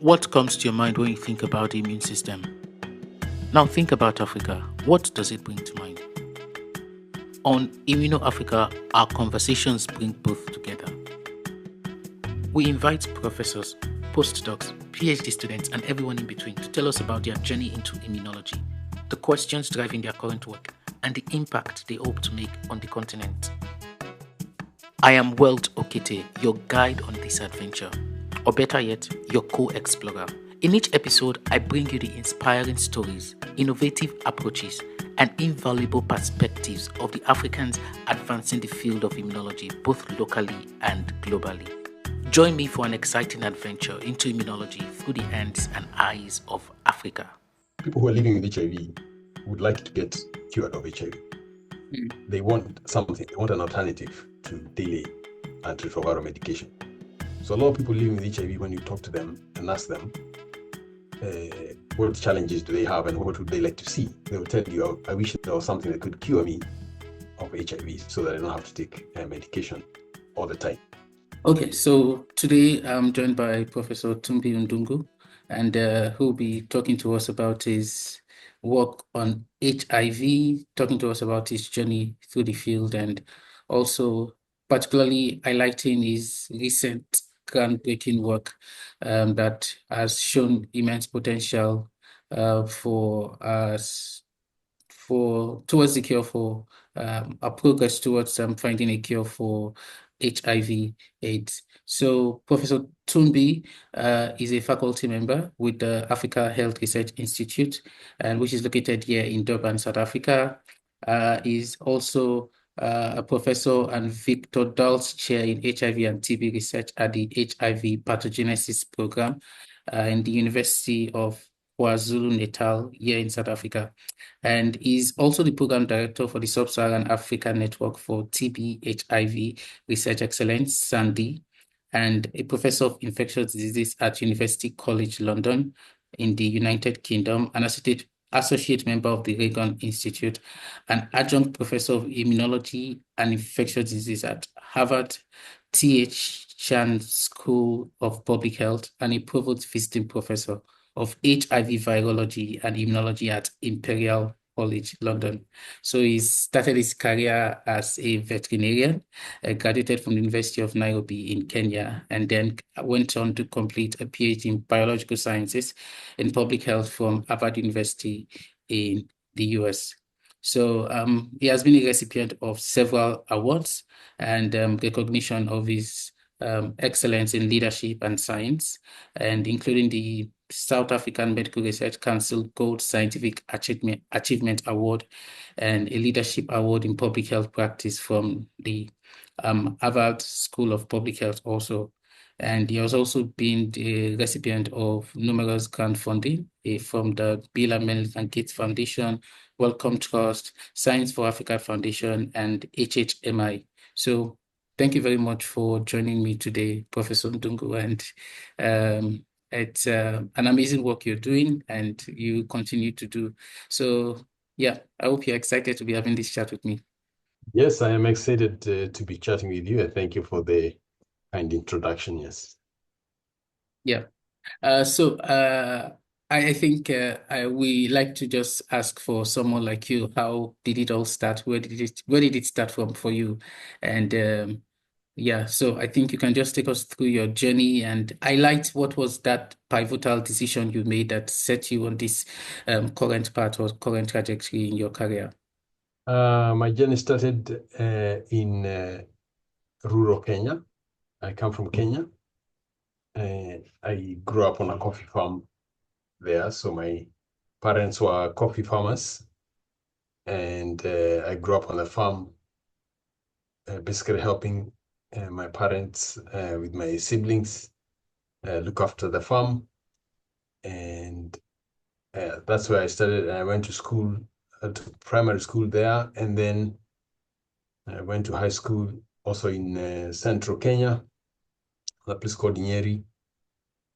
What comes to your mind when you think about the immune system? Now think about Africa. What does it bring to mind? On Immuno Africa, our conversations bring both together. We invite professors, postdocs, PhD students, and everyone in between to tell us about their journey into immunology, the questions driving their current work, and the impact they hope to make on the continent. I am Welt Okete, your guide on this adventure, or better yet, your co-explorer. In each episode, I bring you the inspiring stories, innovative approaches, and invaluable perspectives of the Africans advancing the field of immunology, both locally and globally. Join me for an exciting adventure into immunology through the hands and eyes of Africa. People who are living with HIV would like to get cured of HIV. They want something, they want an alternative to daily antiretroviral medication. So a lot of people living with HIV, when you talk to them and ask them, what challenges do they have and what would they like to see? They will tell you, I wish there was something that could cure me of HIV so that I don't have to take medication all the time. Okay, so today I'm joined by Professor Thumbi Ndung'u, and who'll be talking to us about his work on HIV, talking to us about his journey through the field, and also particularly highlighting his recent groundbreaking work that has shown immense potential towards the cure for a progress towards finding a cure for HIV/AIDS. So Professor Thumbi is a faculty member with the Africa Health Research Institute, and which is located here in Durban, South Africa. Is also a professor and Victor Dahl's chair in HIV and TB research at the HIV Pathogenesis program in the University of KwaZulu-Natal here in South Africa, and is also the program director for the Sub-Saharan Africa Network for TB HIV Research Excellence, SANTHE, and a professor of infectious diseases at University College London in the United Kingdom, an associate member of the Ragon Institute, an adjunct professor of immunology and infectious disease at Harvard KT Jeang School of Public Health, and a Provost visiting professor of HIV virology and immunology at Imperial College London. So he started his career as a veterinarian, graduated from the University of Nairobi in Kenya, and then went on to complete a PhD in biological sciences and public health from Harvard University in the US. So he has been a recipient of several awards and recognition of his excellence in leadership and science, and including the South African Medical Research Council Gold Scientific Achievement Award and a Leadership Award in Public Health Practice from the Harvard School of Public Health also. And he has also been the recipient of numerous grant funding from the Bill and Melinda Gates Foundation, Wellcome Trust, Science for Africa Foundation, and AHRI. So thank you very much for joining me today, Professor Ndung'u, and it's an amazing work you're doing and you continue to do. So yeah, I hope you're excited to be having this chat with me. Yes, I am excited to be chatting with you, and thank you for the kind introduction. Yes. Yeah. I think we like to just ask for someone like you, how did it all start? Where did it start from for you? And yeah, so I think you can just take us through your journey and highlight what was that pivotal decision you made that set you on this current path or current trajectory in your career. My journey started in rural Kenya. I come from Kenya. I grew up on a coffee farm there. So my parents were coffee farmers, and I grew up on the farm, basically helping my parents with my siblings look after the farm. And that's where I started. I went to school, to primary school there, and then I went to high school also in central Kenya, a place called Nyeri.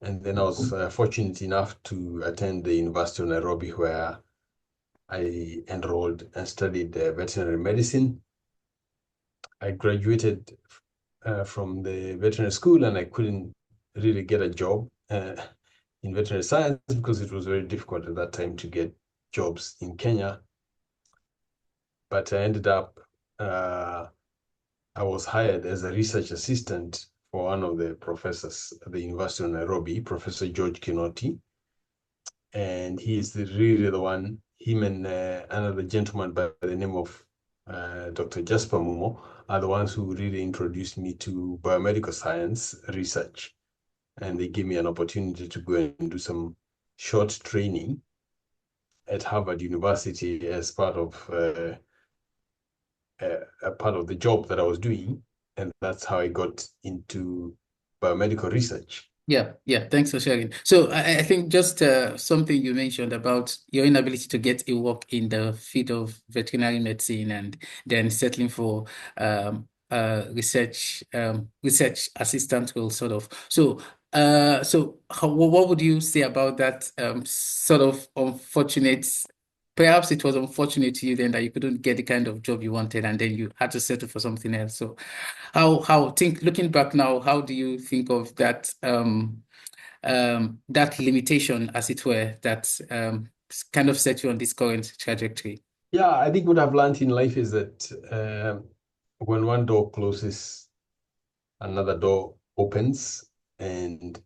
And then I was fortunate enough to attend the University of Nairobi, where I enrolled and studied veterinary medicine. I graduated from the veterinary school, and I couldn't really get a job in veterinary science because it was very difficult at that time to get jobs in Kenya. But I ended up, I was hired as a research assistant for one of the professors at the University of Nairobi, Professor George Kinoti. And he is really the one, him and another gentleman by the name of Dr. Jasper Mumo are the ones who really introduced me to biomedical science research. And they gave me an opportunity to go and do some short training at Harvard University as part of a part of the job that I was doing. And that's how I got into biomedical research. Yeah, yeah. Thanks for sharing. So I think just something you mentioned about your inability to get a work in the field of veterinary medicine and then settling for research assistant role, sort of. So what would you say about that sort of unfortunate? Perhaps it was unfortunate to you then that you couldn't get the kind of job you wanted, and then you had to settle for something else. So looking back now, how do you think of that that limitation, as it were, that kind of set you on this current trajectory? Yeah, I think what I've learned in life is that when one door closes, another door opens. And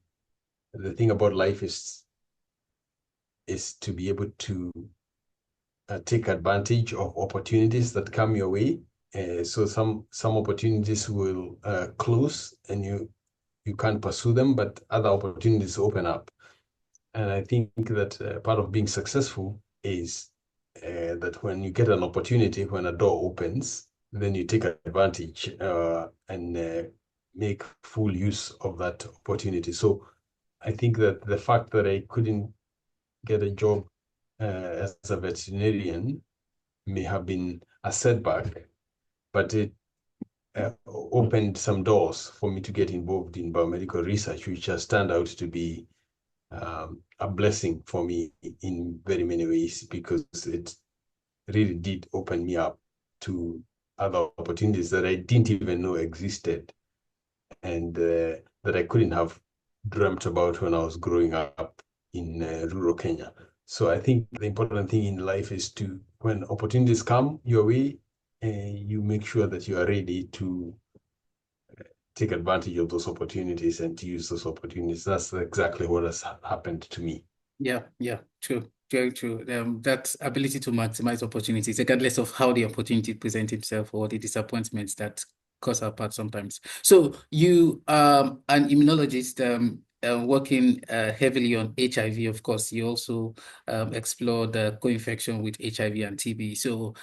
the thing about life is to be able to take advantage of opportunities that come your way. So some opportunities will close and you can't pursue them, but other opportunities open up. And I think that part of being successful is that when you get an opportunity, when a door opens, then you take advantage and make full use of that opportunity. So I think that the fact that I couldn't get a job as a veterinarian may have been a setback, but it opened some doors for me to get involved in biomedical research, which has turned out to be a blessing for me in very many ways, because it really did open me up to other opportunities that I didn't even know existed, and that I couldn't have dreamt about when I was growing up in rural Kenya. So I think the important thing in life is to, when opportunities come your way, you make sure that you are ready to take advantage of those opportunities and to use those opportunities. That's exactly what has happened to me. Yeah, yeah, true. Very true. That ability to maximize opportunities, regardless of how the opportunity presents itself or the disappointments that cause our path sometimes. So you, an immunologist, working heavily on HIV, of course, you also explore the co-infection with HIV and TB. So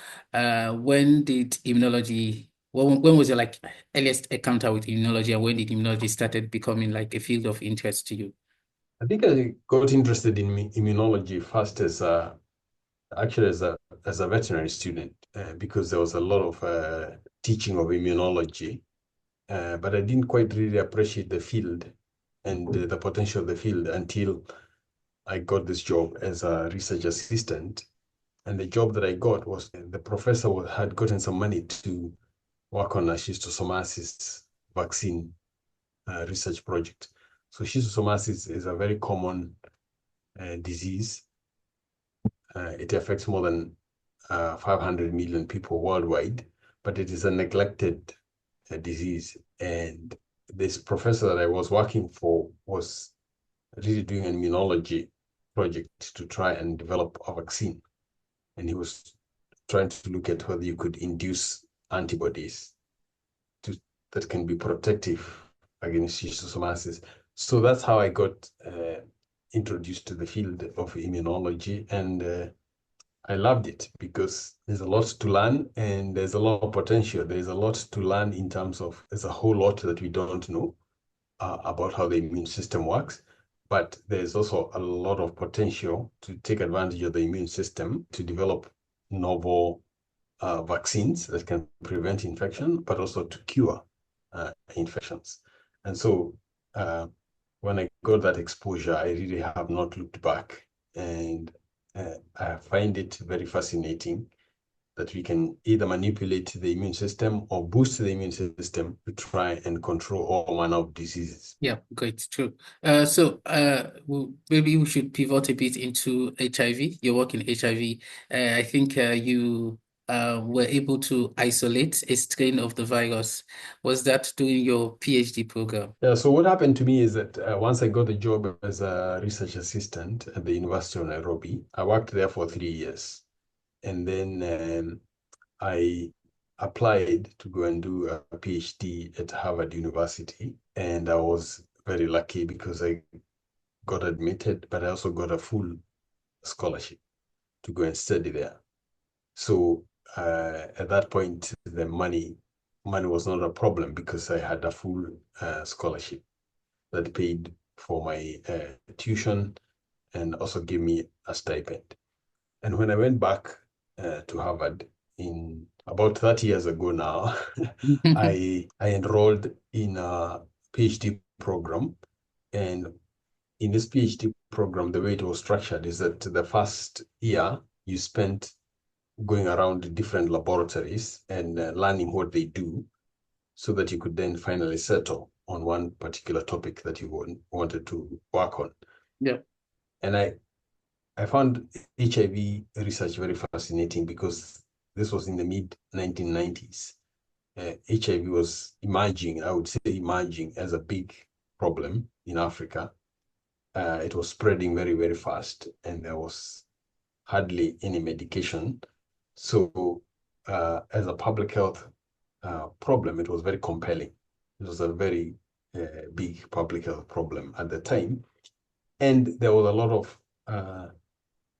when did immunology, when was your like earliest encounter with immunology, and when did immunology started becoming like a field of interest to you? I think I got interested in immunology first as actually as a veterinary student, because there was a lot of teaching of immunology, but I didn't quite really appreciate the field and the potential of the field until I got this job as a research assistant. And the job that I got was, the professor had gotten some money to work on a schistosomiasis vaccine research project. So schistosomiasis is a very common disease. It affects more than 500 million people worldwide, but it is a neglected disease. And this professor that I was working for was really doing an immunology project to try and develop a vaccine. And he was trying to look at whether you could induce antibodies that can be protective against schistosomiasis. So that's how I got introduced to the field of immunology, and I loved it because there's a lot to learn and there's a lot of potential. There's a lot to learn in terms of, there's a whole lot that we don't know about how the immune system works, but there's also a lot of potential to take advantage of the immune system to develop novel vaccines that can prevent infection, but also to cure infections. And so when I got that exposure, I really have not looked back, and I find it very fascinating. that we can either manipulate the immune system or boost the immune system to try and control all manner of diseases. Yeah, great, true. Maybe we should pivot a bit into HIV. Your work in HIV. I think you were able to isolate a strain of the virus. Was that during your PhD program? Yeah, so what happened to me is that once I got the job as a research assistant at the University of Nairobi, I worked there for 3 years. And then I applied to go and do a PhD at Harvard University. And I was very lucky because I got admitted, but I also got a full scholarship to go and study there. So at that point, the money was not a problem because I had a full scholarship that paid for my tuition and also gave me a stipend. And when I went back to Harvard in about 30 years ago now, I enrolled in a PhD program. And in this PhD program, the way it was structured is that the first year you spent going around different laboratories and learning what they do so that you could then finally settle on one particular topic that you wanted to work on. Yeah. And I found HIV research very fascinating because this was in the mid-1990s. HIV was emerging, I would say emerging as a big problem in Africa. It was spreading very, very fast, and there was hardly any medication. So as a public health problem, it was very compelling. It was a very big public health problem at the time. And there was a lot of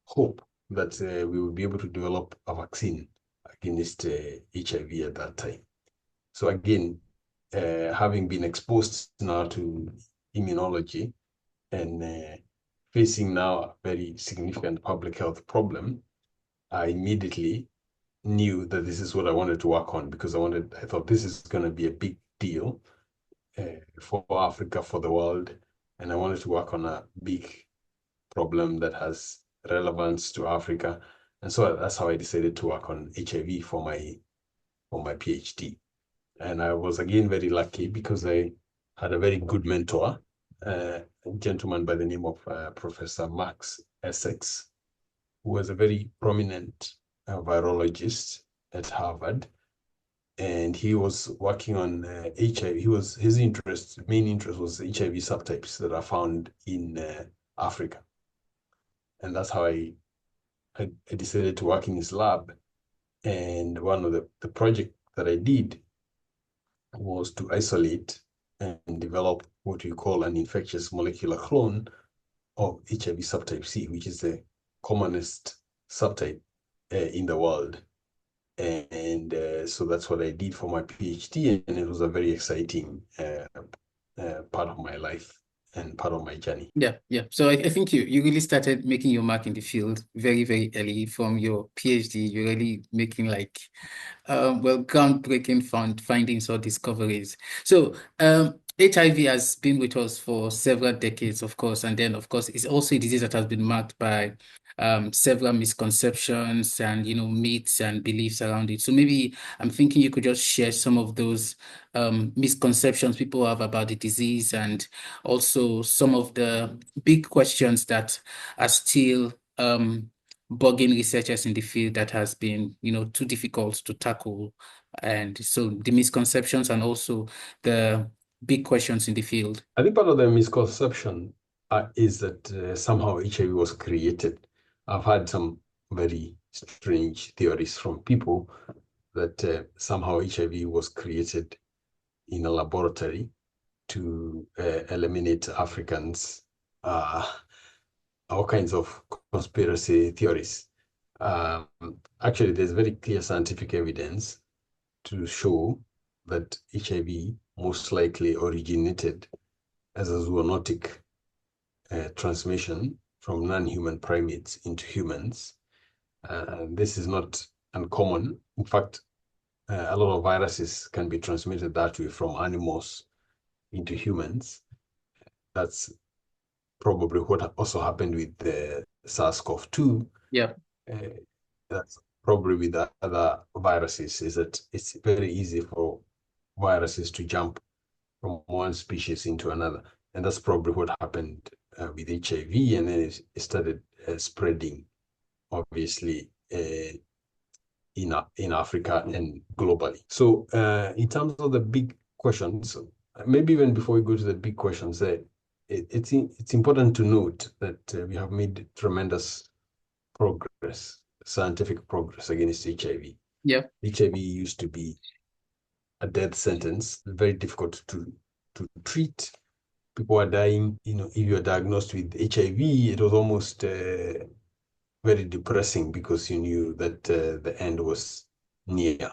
hope that we would be able to develop a vaccine against HIV at that time. So again, having been exposed now to immunology and facing now a very significant public health problem, I immediately knew that this is what I wanted to work on because I thought this is going to be a big deal for Africa, for the world, and I wanted to work on a big problem that has relevance to Africa. And so that's how I decided to work on HIV for my PhD. And I was again very lucky because I had a very good mentor, a gentleman by the name of Professor Max Essex, who was a very prominent virologist at Harvard. And he was working on HIV. His main interest was HIV subtypes that are found in Africa. And that's how I decided to work in his lab. And one of the project that I did was to isolate and develop what we call an infectious molecular clone of HIV subtype C, which is the commonest subtype in the world. And so that's what I did for my PhD, and it was a very exciting part of my life and part of my journey. Yeah. So I think you really started making your mark in the field very, very early from your PhD. You're really making groundbreaking findings or discoveries. So HIV has been with us for several decades, of course, and then, of course, it's also a disease that has been marked by several misconceptions and, myths and beliefs around it. So maybe I'm thinking you could just share some of those misconceptions people have about the disease and also some of the big questions that are still bugging researchers in the field that has been, too difficult to tackle. And so the misconceptions and also the big questions in the field. I think part of the misconception is that somehow HIV was created. I've had some very strange theories from people that somehow HIV was created in a laboratory to eliminate Africans, all kinds of conspiracy theories. Actually, there's very clear scientific evidence to show that HIV most likely originated as a zoonotic transmission from non-human primates into humans. This is not uncommon. In fact, a lot of viruses can be transmitted that way from animals into humans. That's probably what also happened with the SARS-CoV-2. Yeah. That's probably with the other viruses is that it's very easy for viruses to jump from one species into another. And that's probably what happened with HIV, and then it started spreading, obviously, in Africa and globally. So in terms of the big questions, maybe even before we go to the big questions, it's important to note that we have made tremendous progress, scientific progress against HIV. Yeah. HIV used to be a death sentence, very difficult to treat. People are dying. If you're diagnosed with HIV, it was almost very depressing because you knew that the end was near.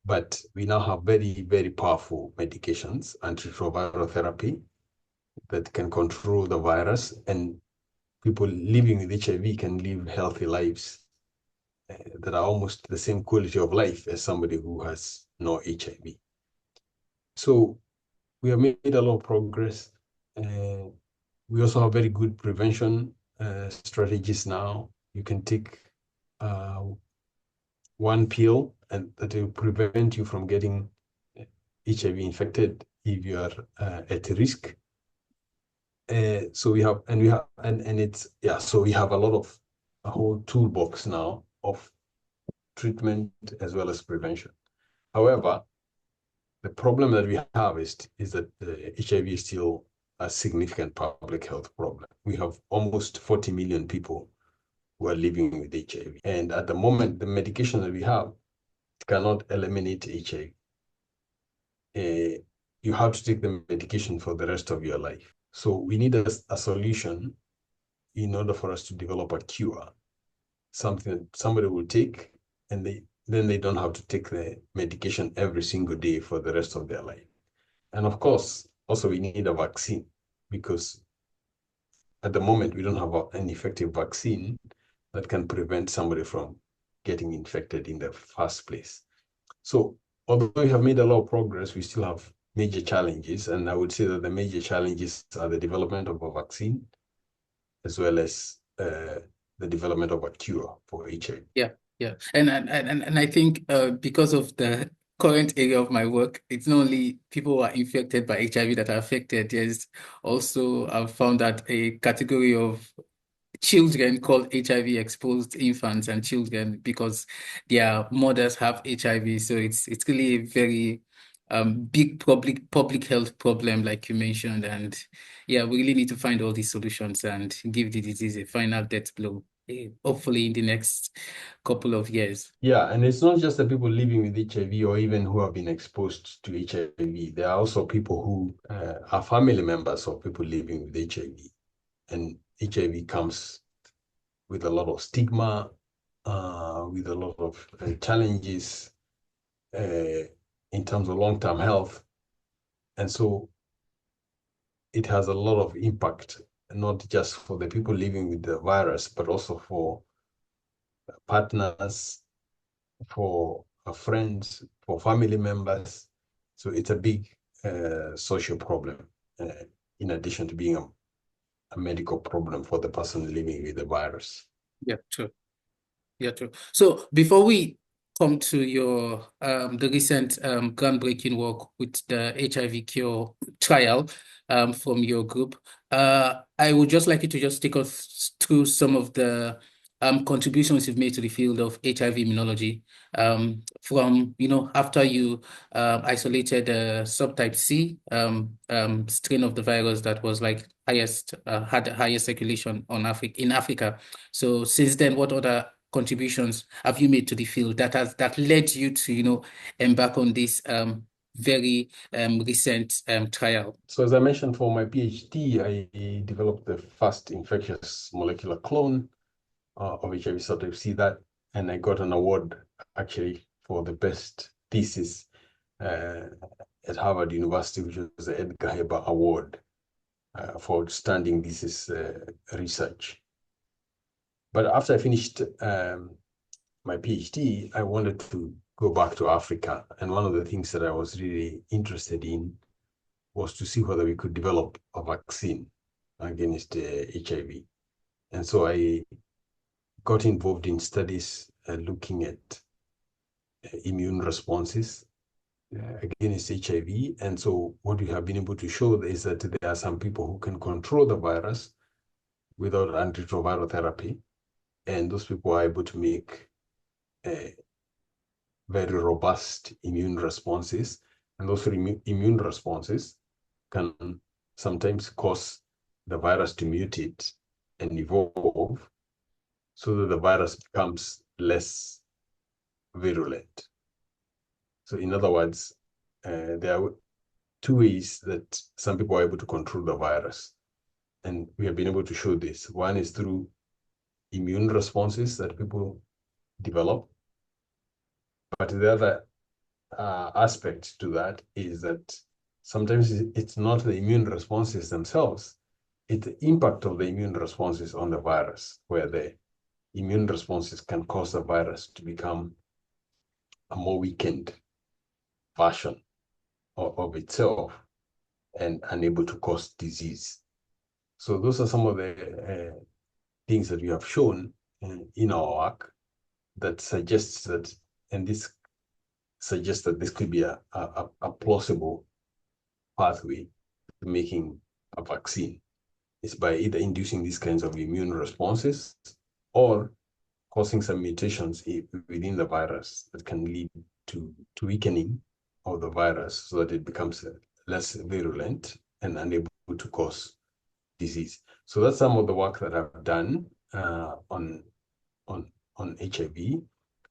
But we now have very, very powerful medications, antiretroviral therapy, that can control the virus, and people living with HIV can live healthy lives that are almost the same quality of life as somebody who has no HIV. So we have made a lot of progress. We also have very good prevention strategies now. You can take one pill and that will prevent you from getting HIV infected if you are at risk. So we have a whole toolbox now of treatment as well as prevention. However, the problem that we have is that HIV is still a significant public health problem. We have almost 40 million people who are living with HIV. And at the moment, the medication that we have cannot eliminate HIV. You have to take the medication for the rest of your life. So we need a solution in order for us to develop a cure, something that somebody will take, and then they don't have to take the medication every single day for the rest of their life. And of course, also we need a vaccine, because at the moment we don't have an effective vaccine that can prevent somebody from getting infected in the first place. So although we have made a lot of progress, we still have major challenges. And I would say that the major challenges are the development of a vaccine, as well as the development of a cure for HIV. Yeah. And I think because of the current area of my work, it's not only people who are infected by HIV that are affected. There's also, I've found that a category of children called HIV-exposed infants and children because their mothers have HIV. So it's really a very big public health problem, like you mentioned. And yeah, we really need to find all these solutions and give the disease a final death blow, hopefully in the next couple of years. Yeah, and it's not just the people living with HIV or even who have been exposed to HIV. There are also people who are family members of people living with HIV. And HIV comes with a lot of stigma, with a lot of challenges in terms of long-term health. And so it has a lot of impact, not just for the people living with the virus, but also for partners, for friends, for family members. So it's a big social problem, in addition to being a medical problem for the person living with the virus. Yeah, true. Yeah, true. So before we come to your the recent groundbreaking work with the HIV-cure trial from your group, I would just like you to just take us through some of the contributions you've made to the field of HIV immunology from, after you isolated subtype C strain of the virus that was like had the highest circulation in Africa. So since then, what other contributions have you made to the field that led you to, embark on this very recent trial? So as I mentioned, for my PhD, I developed the first infectious molecular clone of HIV subtype C, and I got an award actually for the best thesis at Harvard University, which was the Edgar Hoover Award for outstanding thesis research. But after I finished my PhD, I wanted to go back to Africa. And one of the things that I was really interested in was to see whether we could develop a vaccine against HIV. And so I got involved in studies looking at immune responses against HIV. And so what we have been able to show is that there are some people who can control the virus without antiretroviral therapy. And those people are able to make very robust immune responses. And those immune responses can sometimes cause the virus to mutate and evolve so that the virus becomes less virulent. So in other words, there are two ways that some people are able to control the virus. And we have been able to show this. One is through immune responses that people develop. But the other aspect to that is that sometimes it's not the immune responses themselves, it's the impact of the immune responses on the virus, where the immune responses can cause the virus to become a more weakened version of itself and unable to cause disease. So those are some of the things that we have shown in our work that suggests that, and this suggests that this could be a plausible pathway to making a vaccine. Is by either inducing these kinds of immune responses or causing some mutations within the virus that can lead to weakening of the virus so that it becomes less virulent and unable to cause disease. So that's some of the work that I've done on HIV,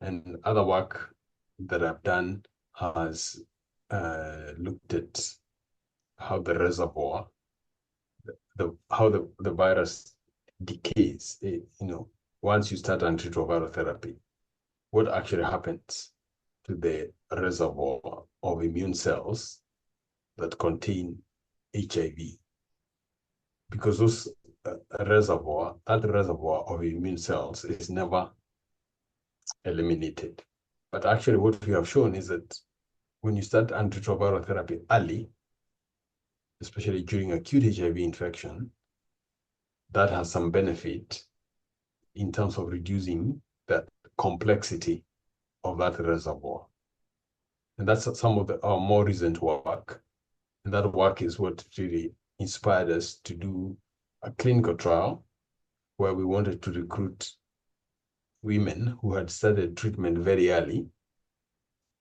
and other work that I've done has looked at how the reservoir, how the virus decays. Once you start antiretroviral therapy, what actually happens to the reservoir of immune cells that contain HIV? Because that reservoir of immune cells is never eliminated. But actually what we have shown is that when you start antiretroviral therapy early, especially during acute HIV infection, that has some benefit in terms of reducing the complexity of that reservoir. And that's some of our more recent work. And that work is what really inspired us to do a clinical trial where we wanted to recruit women who had started treatment very early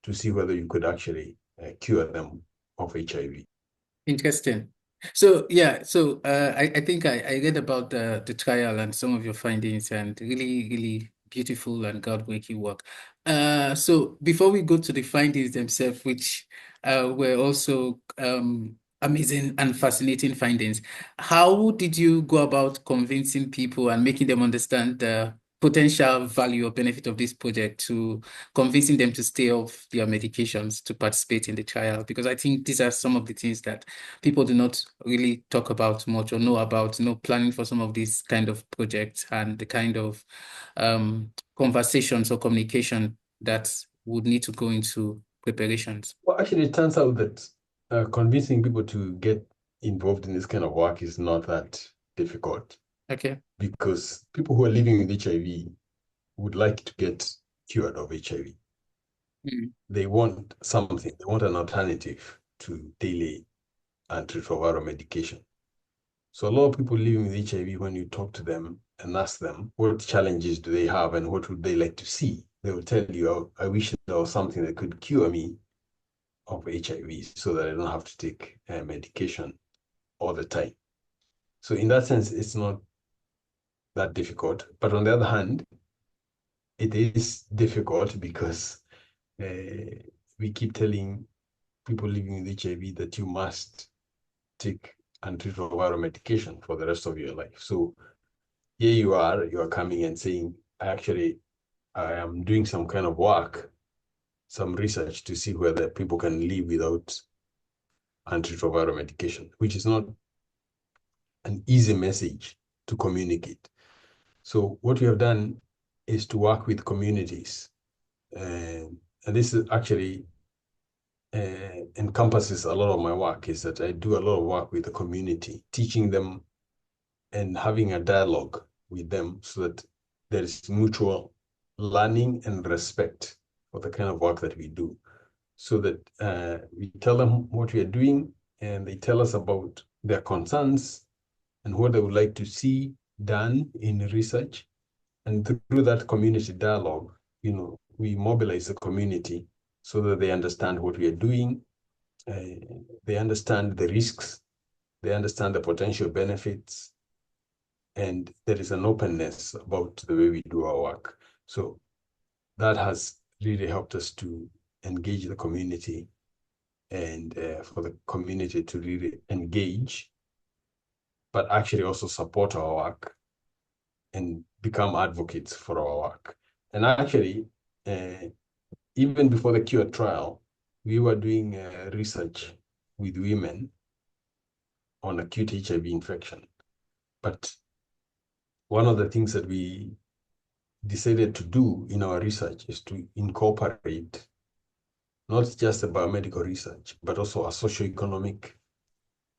to see whether you could actually cure them of HIV. Interesting. So yeah, I think I read about the trial and some of your findings, and really, really beautiful and groundbreaking work. So before we go to the findings themselves, which were also amazing and fascinating findings, how did you go about convincing people and making them understand the potential value or benefit of this project, to convincing them to stay off their medications to participate in the trial? Because I think these are some of the things that people do not really talk about much or know about, planning for some of these kind of projects and the kind of conversations or communication that would need to go into preparations. Well, actually, it turns out that convincing people to get involved in this kind of work is not that difficult. Okay. Because people who are living with HIV would like to get cured of HIV. They want something, they want an alternative to daily antiretroviral medication. So a lot of people living with HIV, when you talk to them and ask them what challenges do they have and what would they like to see, they will tell you, oh, I wish there was something that could cure me of HIV so that I don't have to take medication all the time. So in that sense, it's not that difficult. But on the other hand, it is difficult because we keep telling people living with HIV that you must take antiretroviral medication for the rest of your life. So here you are coming and saying, I am doing some kind of work, some research to see whether people can live without antiretroviral medication, which is not an easy message to communicate. So what we have done is to work with communities. And this is actually encompasses a lot of my work, is that I do a lot of work with the community, teaching them and having a dialogue with them so that there is mutual learning and respect for the kind of work that we do, so that we tell them what we are doing, and they tell us about their concerns and what they would like to see done in research. And through that community dialogue, we mobilize the community so that they understand what we are doing, they understand the risks, they understand the potential benefits, and there is an openness about the way we do our work. So that has really helped us to engage the community, and for the community to really engage, but actually also support our work and become advocates for our work. And actually, even before the cure trial, we were doing research with women on acute HIV infection. But one of the things that we decided to do in our research is to incorporate not just a biomedical research, but also a socioeconomic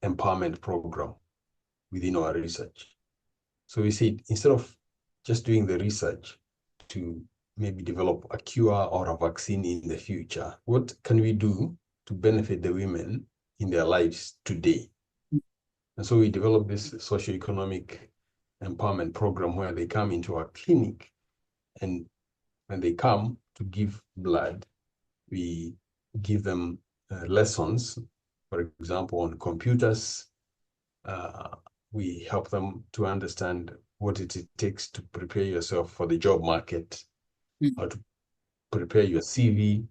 empowerment program within our research. So we said, instead of just doing the research to maybe develop a cure or a vaccine in the future, what can we do to benefit the women in their lives today? And so we developed this socioeconomic empowerment program where they come into our clinic, and when they come to give blood, we give them lessons, for example, on computers. We help them to understand what it takes to prepare yourself for the job market, how to prepare your CV,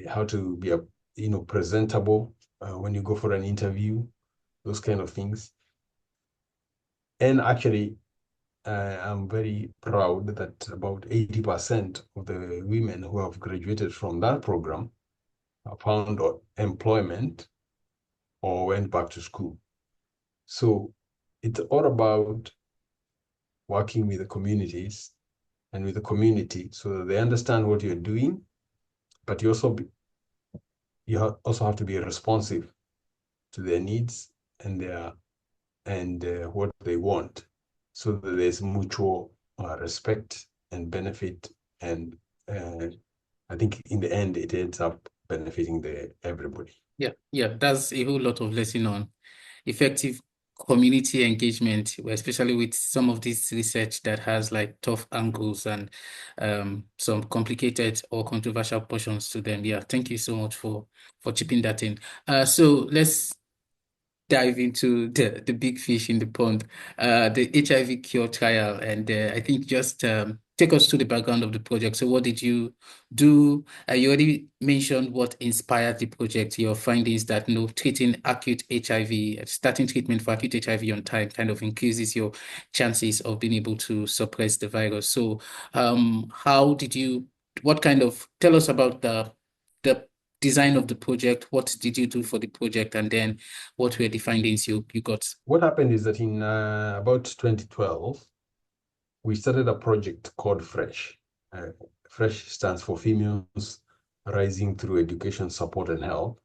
how to be presentable when you go for an interview, those kind of things. And actually, I'm very proud that about 80% of the women who have graduated from that program have found employment or went back to school. So it's all about working with the communities and with the community so that they understand what you're doing, but you also have to be responsive to their needs and what they want, so that there's mutual respect and benefit. And I think in the end, it ends up benefiting everybody. Yeah, that's a whole lot of lesson on effective community engagement, especially with some of this research that has like tough angles and some complicated or controversial portions to them. Yeah, thank you so much for chipping that in. So let's dive into the big fish in the pond, the HIV cure trial, and I think just take us to the background of the project. So what did you do? You already mentioned what inspired the project, your findings that treating acute HIV, starting treatment for acute HIV on time kind of increases your chances of being able to suppress the virus. So tell us about the design of the project, what did you do for the project, and then what were the findings you got? What happened is that in about 2012, we started a project called FRESH. FRESH stands for Females Rising Through Education, Support, and Health.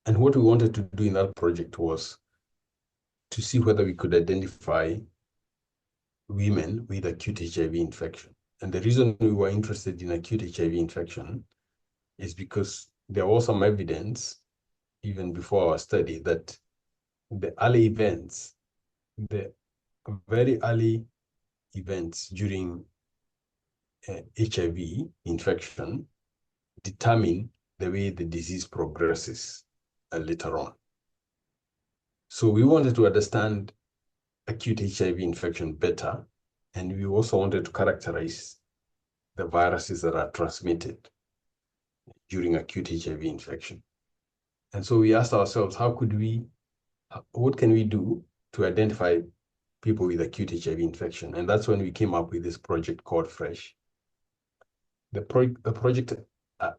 And what we wanted to do in that project was to see whether we could identify women with acute HIV infection. And the reason we were interested in acute HIV infection is because there was some evidence, even before our study, that the very early events during HIV infection determine the way the disease progresses later on. So we wanted to understand acute HIV infection better, and we also wanted to characterize the viruses that are transmitted during acute HIV infection. And so we asked ourselves, what can we do to identify people with acute HIV infection? And that's when we came up with this project called FRESH. The project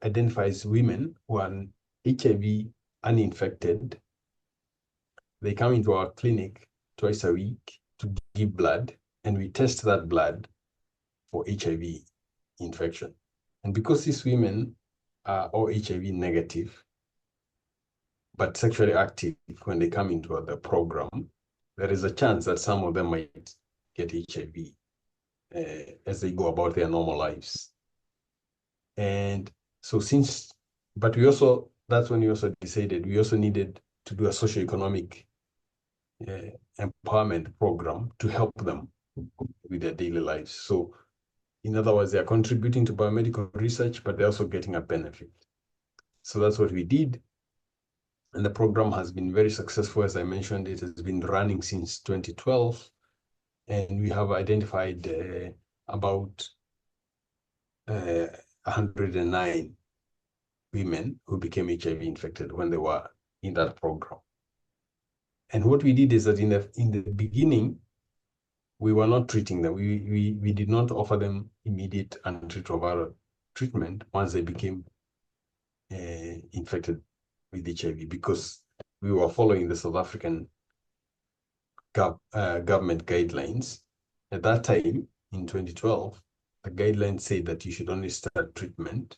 identifies women who are HIV uninfected. They come into our clinic twice a week to give blood, and we test that blood for HIV infection. And because these women are all HIV negative, but sexually active when they come into the program, there is a chance that some of them might get HIV. as they go about their normal lives. And so that's when we also decided we also needed to do a socioeconomic empowerment program to help them with their daily lives. So in other words, they are contributing to biomedical research, but they're also getting a benefit. So that's what we did. And the program has been very successful. As I mentioned, it has been running since 2012. And we have identified about 109 women who became HIV infected when they were in that program. And what we did is that in the beginning, we were not treating them. We did not offer them immediate antiretroviral treatment once they became infected with HIV, because we were following the South African government guidelines. At that time, in 2012, the guidelines say that you should only start treatment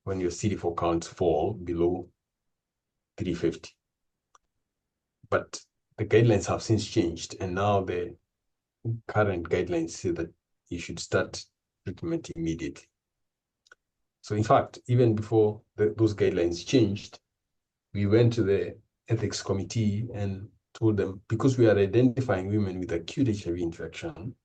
when your CD4 counts fall below 350. But the guidelines have since changed, and now the current guidelines say that you should start treatment immediately. So in fact, even before those guidelines changed, we went to the ethics committee and told them, because we are identifying women with acute HIV infection,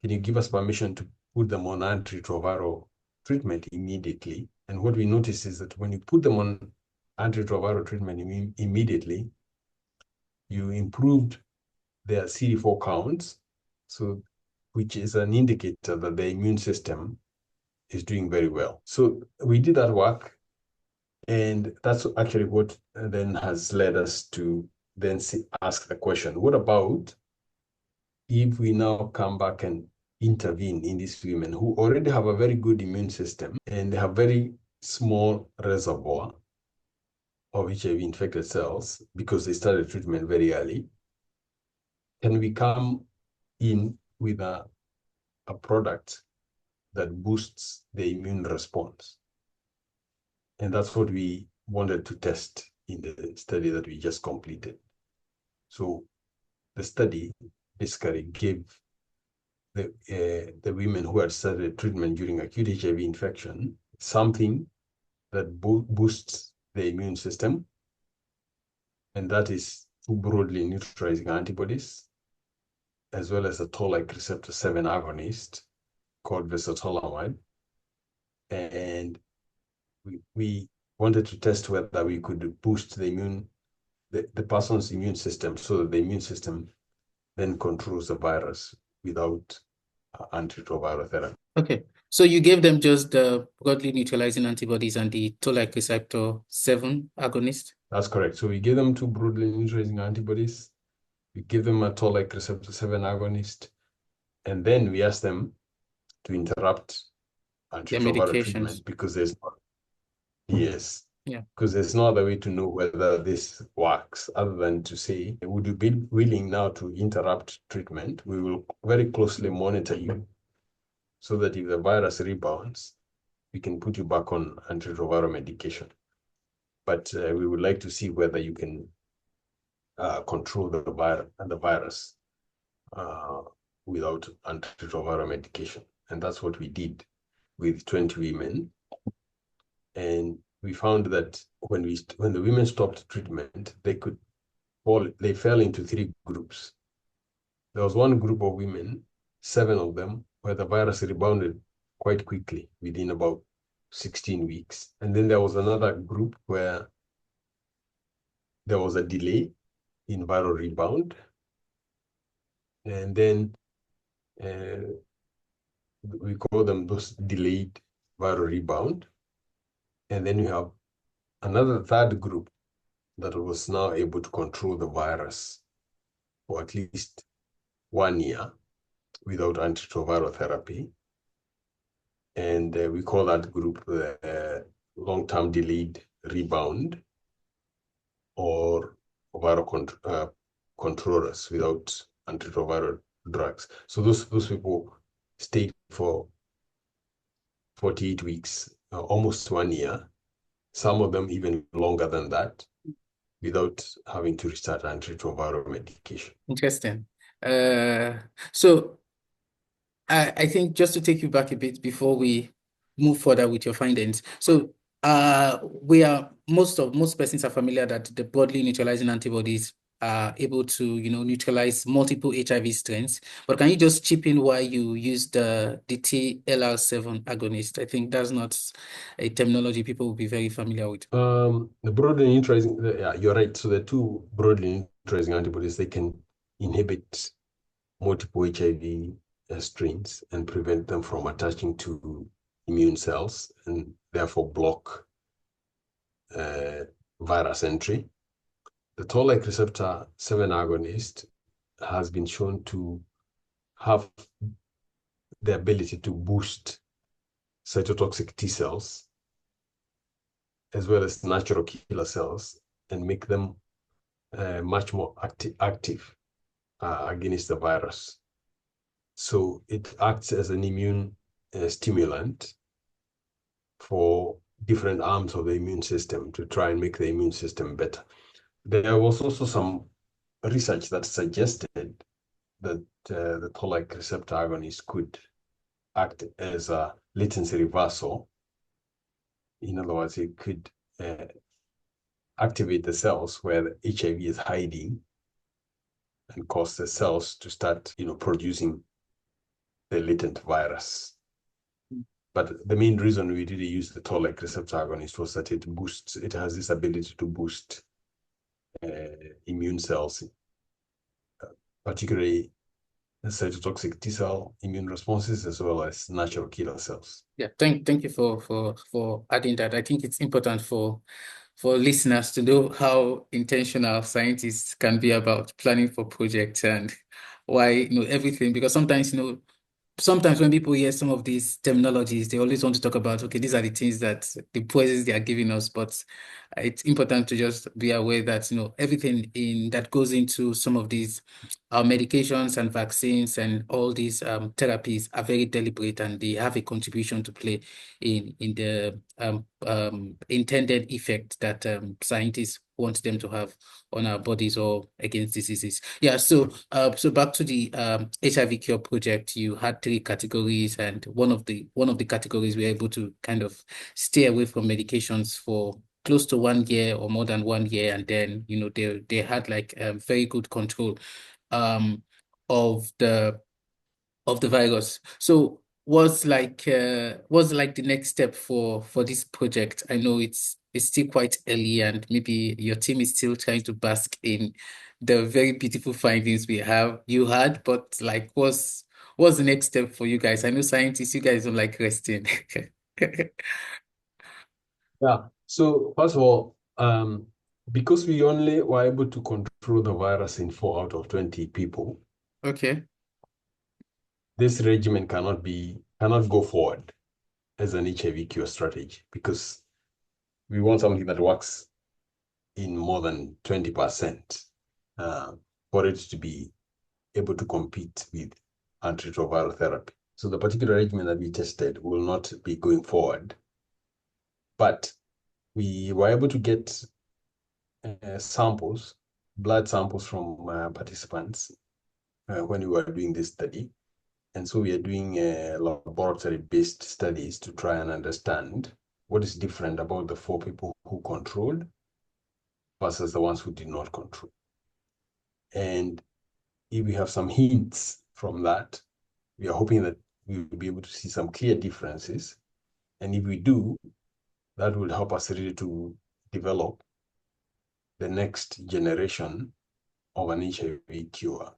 can you give us permission to put them on antiretroviral treatment immediately? And what we noticed is that when you put them on antiretroviral treatment immediately, you improved their CD4 counts, so which is an indicator that the immune system is doing very well. So we did that work, and that's actually what then has led us to then ask the question, what about if we now come back and intervene in these women who already have a very good immune system and they have very small reservoir of HIV infected cells because they started treatment very early? Can we come in with a product that boosts the immune response? And that's what we wanted to test in the study that we just completed. So the study basically gave the women who had started treatment during acute HIV infection something that boosts the immune system, and that is two broadly neutralizing antibodies, as well as a toll-like receptor 7 agonist called vesatolamide. And we wanted to test whether we could boost the person's immune system so that the immune system then controls the virus without antiretroviral therapy. Okay, so you gave them just the broadly neutralizing antibodies and the toll-like receptor 7 agonist? That's correct. So we gave them two broadly neutralizing antibodies. We give them a toll-like receptor 7 agonist, and then we asked them to interrupt antiretroviral treatment because there's no, yes. Yeah. Because there's no other way to know whether this works other than to say, would you be willing now to interrupt treatment? We will very closely monitor you so that if the virus rebounds, we can put you back on antiretroviral medication. But we would like to see whether you can control the virus without antiretroviral medication. And that's what we did with 20 women. And we found that when the women stopped treatment, they fell into three groups. There was one group of women, 7 of them, where the virus rebounded quite quickly within about 16 weeks. And then there was another group where there was a delay in viral rebound. And then we call them those delayed viral rebound. And then we have another third group that was now able to control the virus for at least 1 year without antiretroviral therapy. And we call that group long-term delayed rebound or viral controllers without antiretroviral drugs. So those people stayed for 48 weeks, almost 1 year, some of them even longer than that, without having to restart antiretroviral medication. Interesting. So I think just to take you back a bit before we move further with your findings. So we are most persons are familiar that the broadly neutralizing antibodies are able to, neutralize multiple HIV strains. But can you just chip in why you use the TLR7 agonist? I think that's not a terminology people will be very familiar with. The broadly neutralizing, yeah, you're right. So the two broadly neutralizing antibodies, they can inhibit multiple HIV strains and prevent them from attaching to immune cells and therefore block virus entry. The toll-like receptor 7 agonist has been shown to have the ability to boost cytotoxic T cells as well as natural killer cells and make them much more active against the virus. So it acts as an immune stimulant for different arms of the immune system to try and make the immune system better. There was also some research that suggested that the toll-like receptor agonist could act as a latency reversal. In other words, it could activate the cells where the HIV is hiding and cause the cells to start, producing the latent virus. But the main reason we really use the toll-like receptor agonist was that it has this ability to boost immune cells, particularly cytotoxic T cell immune responses as well as natural killer cells. Yeah, thank you for adding that. I think it's important for listeners to know how intentional scientists can be about planning for projects and why, everything, because sometimes when people hear some of these terminologies, they always want to talk about, okay, these are the things that the prizes they are giving us, but it's important to just be aware that, everything that goes into some of these medications and vaccines and all these therapies are very deliberate and they have a contribution to play in the intended effect that scientists want them to have on our bodies or against diseases. Yeah, so back to the HIV-cure project, you had three categories, and one of the categories we were able to kind of stay away from medications for close to 1 year or more than 1 year, and then they had like very good control of the virus. So what's like the next step for this project? I know it's still quite early and maybe your team is still trying to bask in the very beautiful findings you had, but like what's the next step for you guys? I know scientists, you guys don't like resting. Yeah. So first of all, because we only were able to control the virus in 4 out of 20 people, Okay. this regimen cannot go forward as an HIV cure strategy because we want something that works in more than 20% for it to be able to compete with antiretroviral therapy. So the particular regimen that we tested will not be going forward, but we were able to get blood samples from participants when we were doing this study. And so we are doing laboratory-based studies to try and understand what is different about the 4 people who controlled versus the ones who did not control. And if we have some hints from that, we are hoping that we will be able to see some clear differences. And if we do, that will help us really to develop the next generation of an HIV cure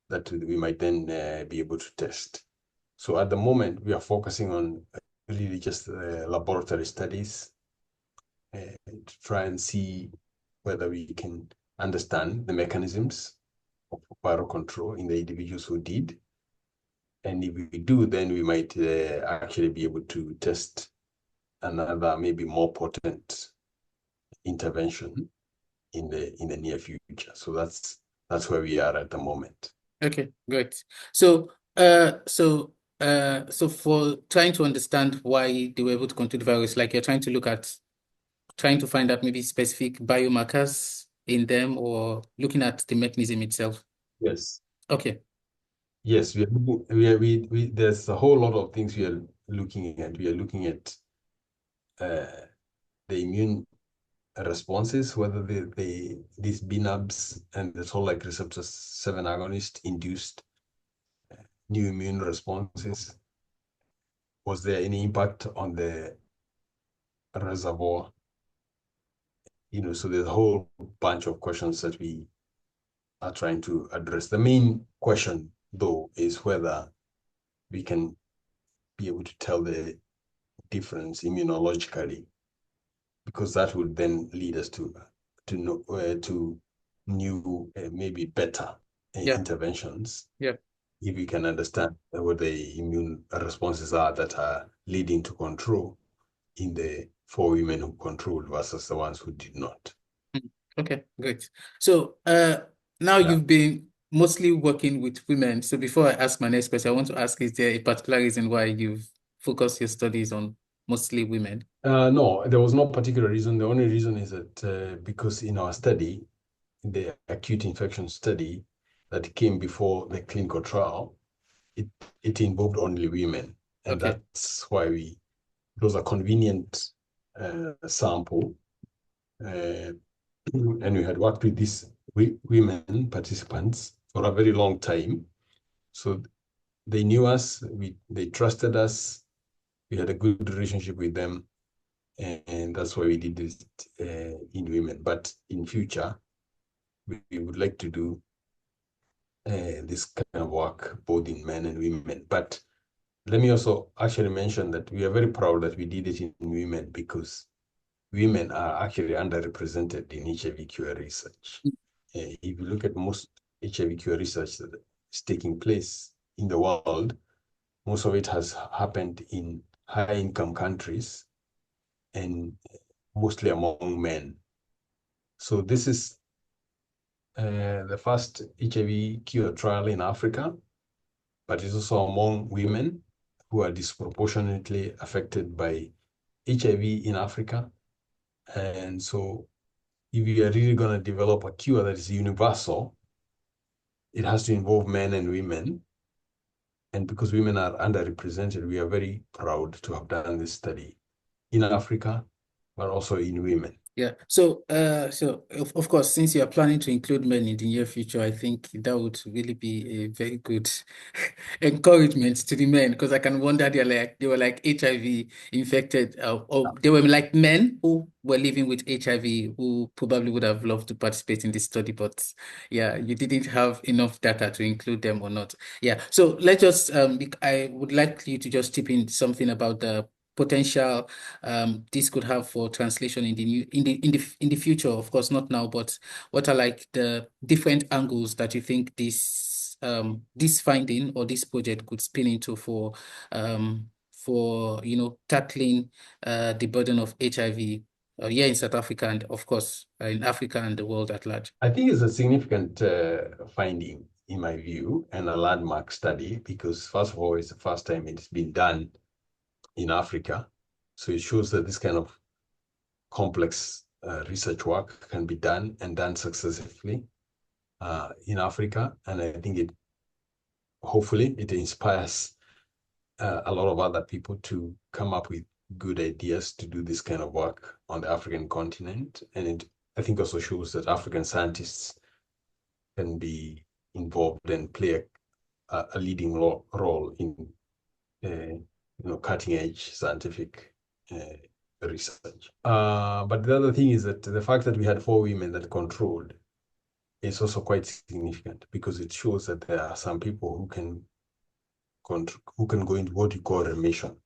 that we might then be able to test. So at the moment, we are focusing on really just laboratory studies to try and see whether we can understand the mechanisms of viral control in the individuals who did. And if we do, then we might actually be able to test another, maybe more potent intervention in the near future. So that's where we are at the moment. Okay, great. So for trying to understand why they were able to control the virus, like you're trying to find out maybe specific biomarkers in them or looking at the mechanism itself. Yes. Okay. Yes, we are looking, there's a whole lot of things we are looking at. We are looking at the immune responses, whether these BNAbs and the toll-like receptor 7 agonist induced new immune responses. Was there any impact on the reservoir? So there's a whole bunch of questions that we are trying to address. The main question, though, is whether we can be able to tell the difference immunologically, because that would then lead us to know to new maybe better Yeah, interventions, yeah. if we can understand what the immune responses are that are leading to control in the 4 women who controlled versus the ones who did not. Mm. Okay, great. So now Yeah. you've been mostly working with women. So before I ask my next question, I want to ask, is there a particular reason why you've focused your studies on mostly women? No, there was no particular reason. The only reason is that because in our study, the acute infection study that came before the clinical trial, it involved only women. And Okay. that's why it was a convenient sample. And we had worked with these women participants for a very long time. So they knew us, they trusted us, we had a good relationship with them, and that's why we did this in women. But in future, we would like to do this kind of work both in men and women. But let me also actually mention that we are very proud that we did it in women, because women are actually underrepresented in HIV-cure research. If you look at most HIV-cure research that is taking place in the world, most of it has happened in high-income countries and mostly among men. So this is the first HIV-cure trial in Africa, but it's also among women who are disproportionately affected by HIV in Africa. And so if you are really going to develop a cure that is universal, it has to involve men and women. And because women are underrepresented, we are very proud to have done this study in Africa, but also in women. Yeah. So, of course, since you are planning to include men in the near future, I think that would really be a very good encouragement to the men, because I can wonder they were like HIV infected, or they were like men who were living with HIV who probably would have loved to participate in this study, but yeah, you didn't have enough data to include them or not. Yeah. So let's just I would like you to just tip in something about the potential this could have for translation in the new in the future. Of course, not now, but what are like the different angles that you think this finding or this project could spin into for tackling the burden of HIV here in South Africa, and of course in Africa and the world at large. I think it's a significant finding, in my view, and a landmark study, because first of all, it's the first time it's been done in Africa. So it shows that this kind of complex research work can be done and done successfully in Africa. And I think hopefully it inspires a lot of other people to come up with good ideas to do this kind of work on the African continent. And I think also shows that African scientists can be involved and play a leading role in cutting edge scientific research. But the other thing is that the fact that we had 4 women that controlled is also quite significant, because it shows that there are some people who can go into what you call remission.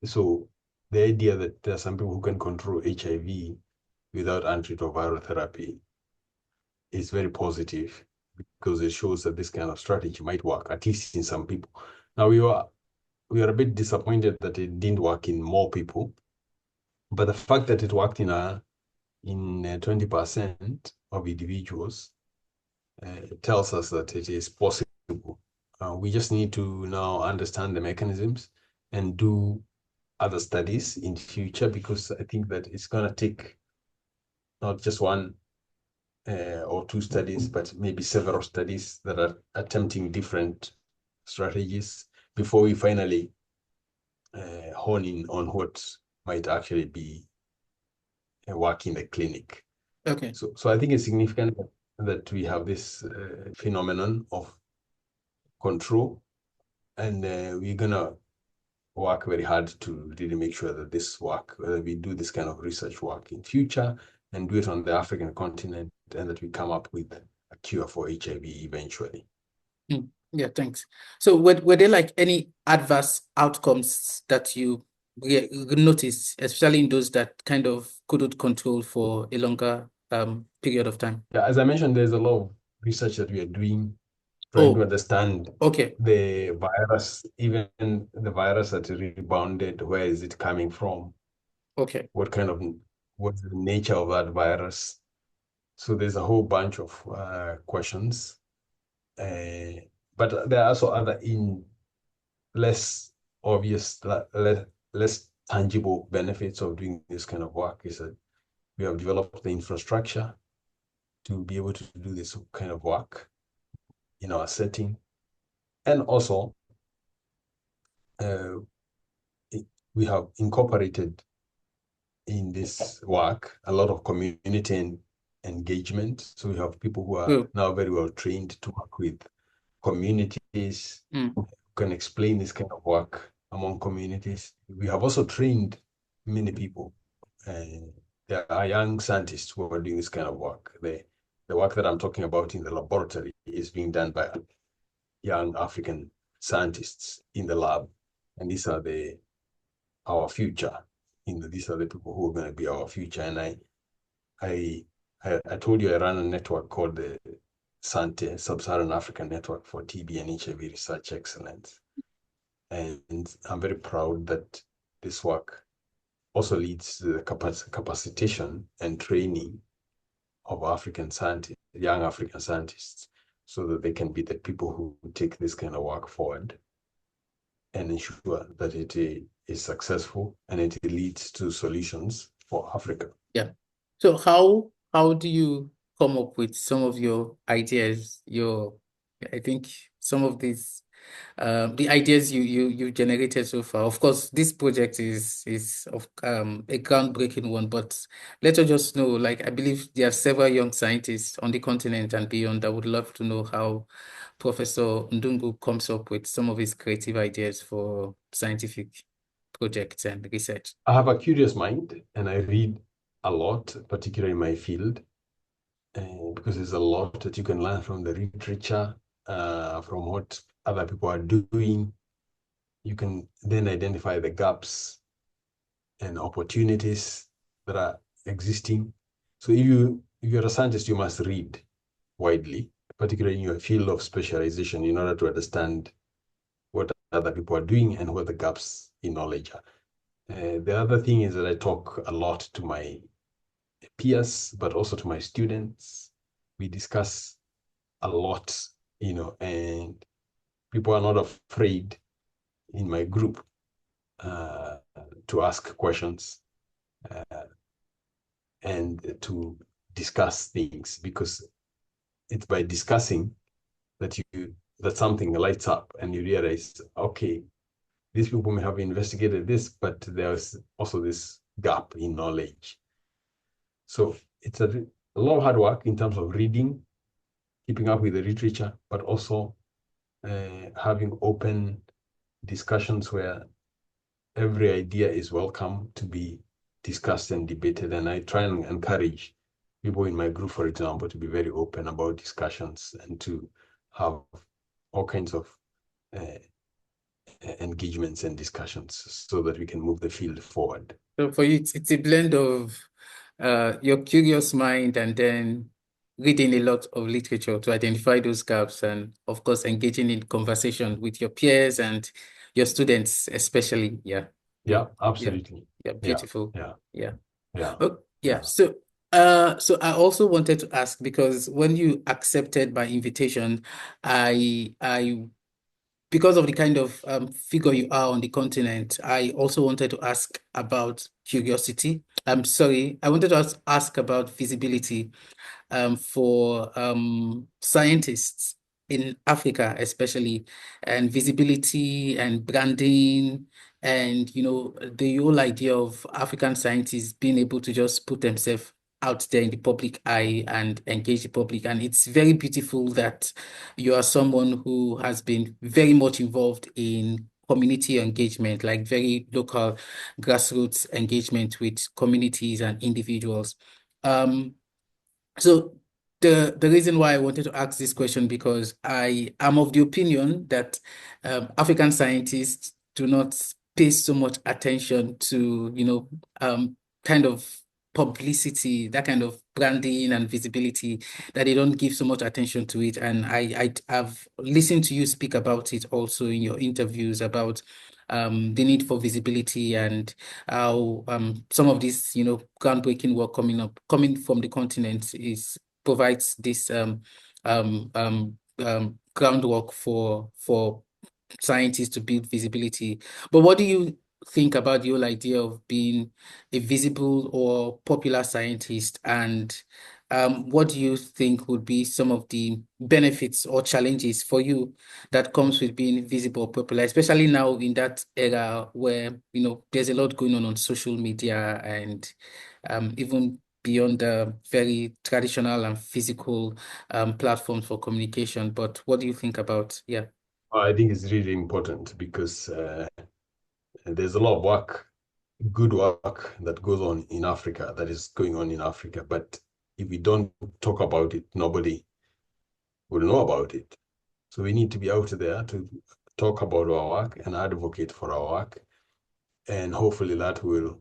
So the idea that there are some people who can control HIV without antiretroviral therapy is very positive, because it shows that this kind of strategy might work, at least in some people. Now we are a bit disappointed that it didn't work in more people, but the fact that it worked in 20% of individuals tells us that it is possible. We just need to now understand the mechanisms and do other studies in future, because I think that it's going to take not just one or two studies, but maybe several studies that are attempting different strategies before we finally hone in on what might actually be a work in the clinic. Okay. So I think it's significant that we have this phenomenon of control, and we're gonna work very hard to really make sure that this work, whether we do this kind of research work in future and do it on the African continent, and that we come up with a cure for HIV eventually. Yeah, thanks. So were there like any adverse outcomes that you noticed, especially in those that kind of couldn't control for a longer period of time? Yeah, as I mentioned, there's a lot of research that we are doing, trying to Oh, understand okay. the virus, even the virus that rebounded, where is it coming from? Okay. What's the nature of that virus? So there's a whole bunch of questions. But there are also other less obvious, less tangible benefits of doing this kind of work. Is that we have developed the infrastructure to be able to do this kind of work in our setting. And also, we have incorporated in this work a lot of community engagement. So we have people who are now very well trained to work with communities, who can explain this kind of work among communities. We have also trained many people. There are young scientists who are doing this kind of work. The work that I'm talking about in the laboratory is being done by young African scientists in the lab. And these are our future. These are the people who are going to be our future. And I told you I run a network called the SANTHE, Sub-Saharan African Network for TB and HIV Research Excellence. And I'm very proud that this work also leads to the capacitation and training of African scientists, young African scientists, so that they can be the people who take this kind of work forward and ensure that it is successful and it leads to solutions for Africa. Yeah. So how do you come up with some of your ideas? I think some of these the ideas you generated so far. Of course, this project is of a groundbreaking one, but let us just know, like I believe there are several young scientists on the continent and beyond that would love to know how Professor Ndung'u comes up with some of his creative ideas for scientific projects and research. I have a curious mind and I read a lot, particularly in my field, because there's a lot that you can learn from the literature, from what other people are doing. You can then identify the gaps and opportunities that are existing. So if you're a scientist, you must read widely, particularly in your field of specialization, in order to understand what other people are doing and what the gaps in knowledge are. The other thing is that I talk a lot to my peers, but also to my students. We discuss a lot, and people are not afraid in my group to ask questions and to discuss things, because it's by discussing that something lights up and you realize, okay, these people may have investigated this, but there's also this gap in knowledge. So it's a lot of hard work in terms of reading, keeping up with the literature, but also having open discussions where every idea is welcome to be discussed and debated. And I try and encourage people in my group, for example, to be very open about discussions and to have all kinds of engagements and discussions so that we can move the field forward. So for you, it's a blend of your curious mind and then reading a lot of literature to identify those gaps, and of course engaging in conversation with your peers and your students especially. Yeah. Yeah, absolutely. Yeah, beautiful. Yeah. Yeah. Yeah. Oh, yeah. Yeah. So I also wanted to ask, because when you accepted my invitation, I because of the kind of figure you are on the continent, I also wanted to ask about curiosity. I'm sorry, I wanted to ask about visibility for scientists in Africa, especially, and visibility and branding, and the whole idea of African scientists being able to just put themselves out there in the public eye and engage the public. And it's very beautiful that you are someone who has been very much involved in community engagement, like very local grassroots engagement with communities and individuals. Um, so the reason why I wanted to ask this question, because I am of the opinion that African scientists do not pay so much attention to, kind of publicity, that kind of branding and visibility, that they don't give so much attention to it. And I've listened to you speak about it also in your interviews about the need for visibility and how some of this, groundbreaking work coming from the continent is provides this groundwork for scientists to build visibility. But what do you think about the whole idea of being a visible or popular scientist? And what do you think would be some of the benefits or challenges for you that comes with being visible or popular, especially now in that era where, there's a lot going on social media and even beyond the very traditional and physical platforms for communication. But what do you think about, yeah? I think it's really important because there's a lot of work, good work that goes on in Africa, that is going on in Africa. But if we don't talk about it, nobody will know about it. So we need to be out there to talk about our work and advocate for our work. And hopefully that will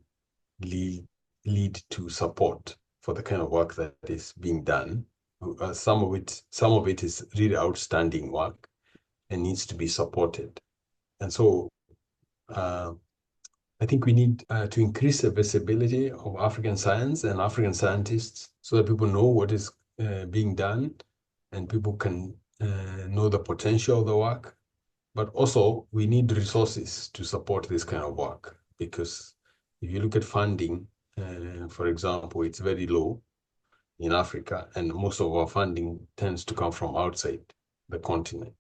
lead to support for the kind of work that is being done. Some of it is really outstanding work and needs to be supported. And so I think we need to increase the visibility of African science and African scientists so that people know what is being done and people can know the potential of the work. But also, we need resources to support this kind of work because if you look at funding, for example, it's very low in Africa, and most of our funding tends to come from outside the continent.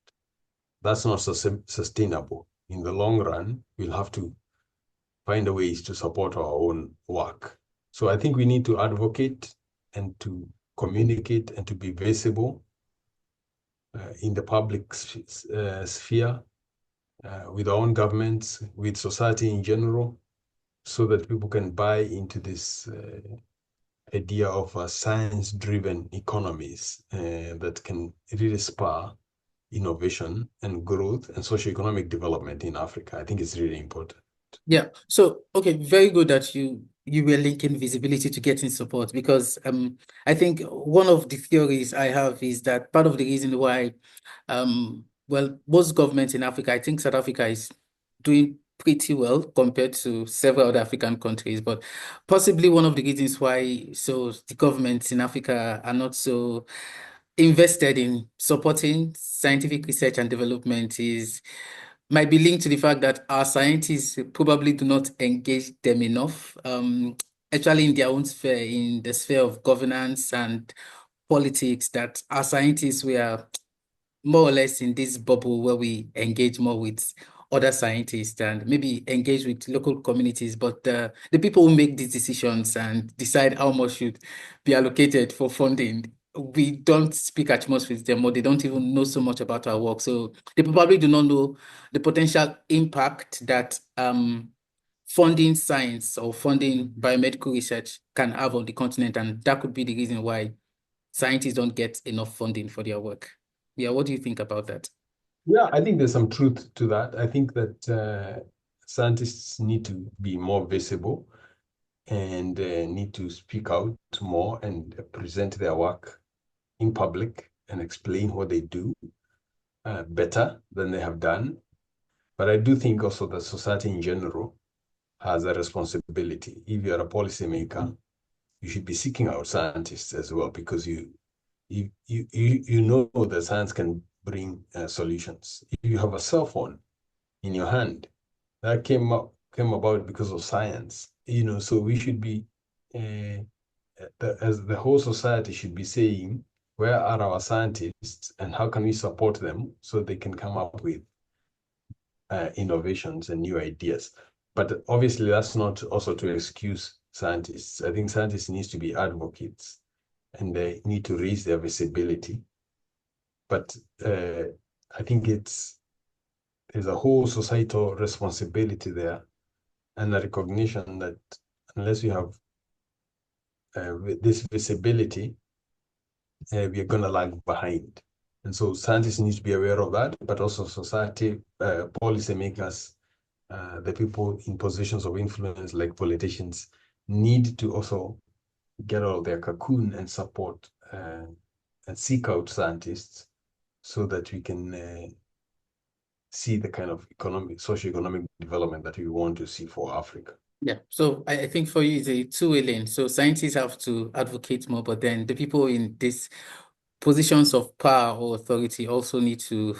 That's not sustainable. In the long run, we'll have to find a ways to support our own work. So I think we need to advocate and to communicate and to be visible in the public sphere, with our own governments, with society in general, so that people can buy into this idea of science-driven economies that can really spur innovation and growth and socioeconomic development in Africa. I think it's really important. Yeah. So, okay, very good that you were linking visibility to getting support, because I think one of the theories I have is that part of the reason why well, most governments in Africa, I think South Africa is doing pretty well compared to several other African countries, but possibly one of the reasons why the governments in Africa are not so invested in supporting scientific research and development might be linked to the fact that our scientists probably do not engage them enough, actually in their own sphere, in the sphere of governance and politics, that our scientists were more or less in this bubble where we engage more with other scientists and maybe engage with local communities, but the people who make these decisions and decide how much should be allocated for funding, we don't speak as much with them, or they don't even know so much about our work. So they probably do not know the potential impact that funding science or funding biomedical research can have on the continent. And that could be the reason why scientists don't get enough funding for their work. Yeah, what do you think about that? Yeah, I think there's some truth to that. I think that scientists need to be more visible and need to speak out more and present their work in public and explain what they do better than they have done. But I do think also that society in general has a responsibility. If you're a policymaker, you should be seeking out scientists as well, because you know that science can bring solutions. If you have a cell phone in your hand, that came about because of science. So we should be as the whole society should be saying, where are our scientists and how can we support them so they can come up with innovations and new ideas? But obviously, that's not also to excuse scientists. I think scientists need to be advocates and they need to raise their visibility. But I think there's a whole societal responsibility there and a recognition that unless you have this visibility, we are going to lag behind. And so scientists need to be aware of that, but also society, policymakers, the people in positions of influence like politicians need to also get out of their cocoon and support and seek out scientists so that we can see the kind of socio-economic development that we want to see for Africa. Yeah, so I think for you it's a two-way lane. So scientists have to advocate more, but then the people in these positions of power or authority also need to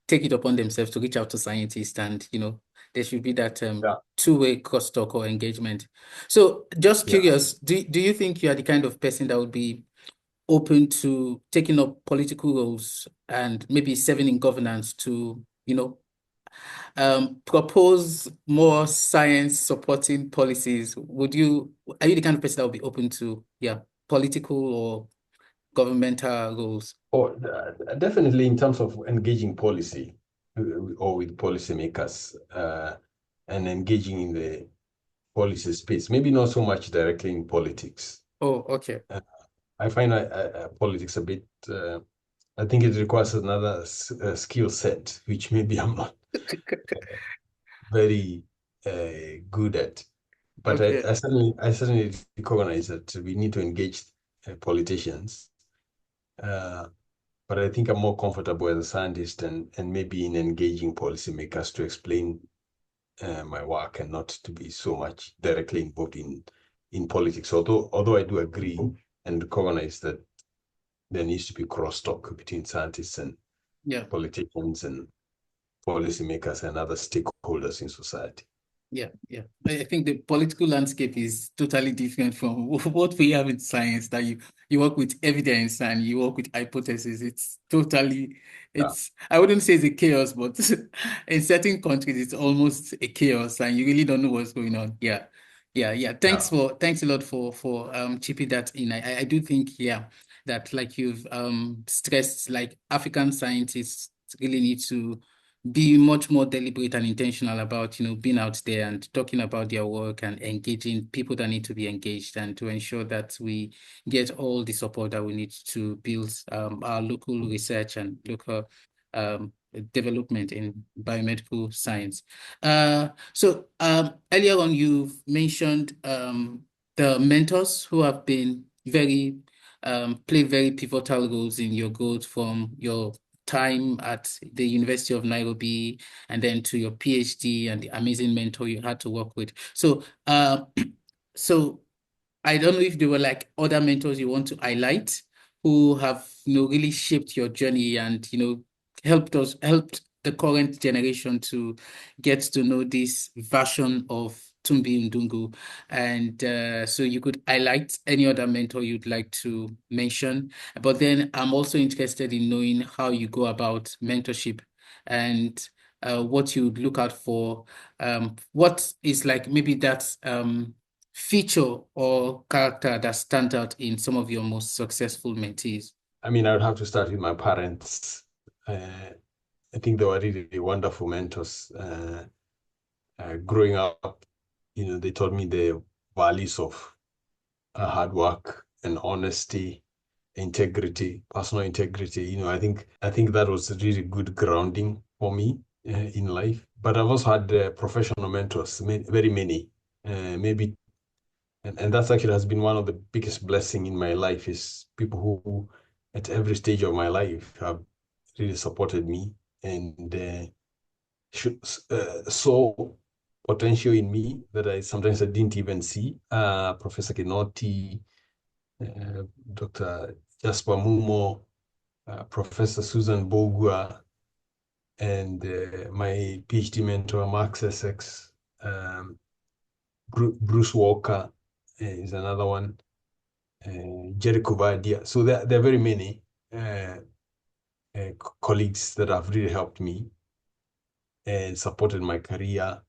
take it upon themselves to reach out to scientists, and there should be that two-way crosstalk or engagement. So just curious, do you think you are the kind of person that would be open to taking up political roles and maybe serving in governance to, propose more science supporting policies? Are you the kind of person that would be open to, political or governmental roles? Oh, definitely in terms of engaging policy or with policymakers and engaging in the policy space, maybe not so much directly in politics. Oh, okay. I find politics a bit, I think it requires another skill set, which maybe I'm not very good at. But Okay. I certainly recognize that we need to engage politicians. But I think I'm more comfortable as a scientist and maybe in engaging policymakers to explain my work and not to be so much directly involved in politics. Although I do agree and recognize that there needs to be crosstalk between scientists and politicians and policymakers and other stakeholders in society. Yeah. I think the political landscape is totally different from what we have in science, that you work with evidence and you work with hypotheses. It's totally, I wouldn't say it's a chaos, but in certain countries, it's almost a chaos and you really don't know what's going on. Yeah. Thanks a lot for chipping that in. I do think, that like you've stressed, like African scientists really need to be much more deliberate and intentional about, being out there and talking about their work and engaging people that need to be engaged, and to ensure that we get all the support that we need to build our local research and local development in biomedical science. So earlier on, you've mentioned the mentors who have been play very pivotal roles in your growth from your time at the University of Nairobi and then to your PhD and the amazing mentor you had to work with. So, so I don't know if there were like other mentors you want to highlight who have, really shaped your journey and, helped the current generation to get to know this version of Thumbi Ndung'u. And so you could highlight any other mentor you'd like to mention. But then I'm also interested in knowing how you go about mentorship and what you would look out for. What is like maybe that feature or character that stands out in some of your most successful mentees? I mean, I would have to start with my parents. I think they were really wonderful mentors. Growing up, they taught me the values of hard work and honesty, integrity, personal integrity. I think that was a really good grounding for me in life. But I've also had professional mentors, very many, maybe. And that's actually has been one of the biggest blessings in my life, is people who at every stage of my life have really supported me and saw potential in me that I sometimes didn't even see. Professor Kinoti, Dr. Jasper Mumo, Professor Susan Bogua, and my PhD mentor, Mark Sussex, Bruce Walker, is another one. Jericho Vadia. So there are very many colleagues that have really helped me and supported my career.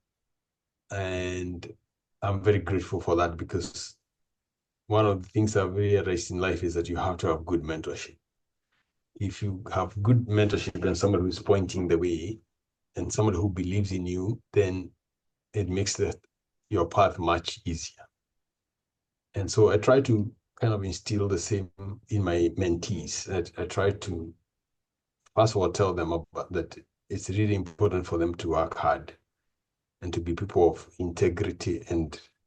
And I'm very grateful for that, because one of the things I've realized in life is that you have to have good mentorship. If you have good mentorship and somebody who's pointing the way and somebody who believes in you, then it makes your path much easier. And so I try to kind of instill the same in my mentees. I try to, first of all, tell them about that it's really important for them to work hard and to be people of integrity.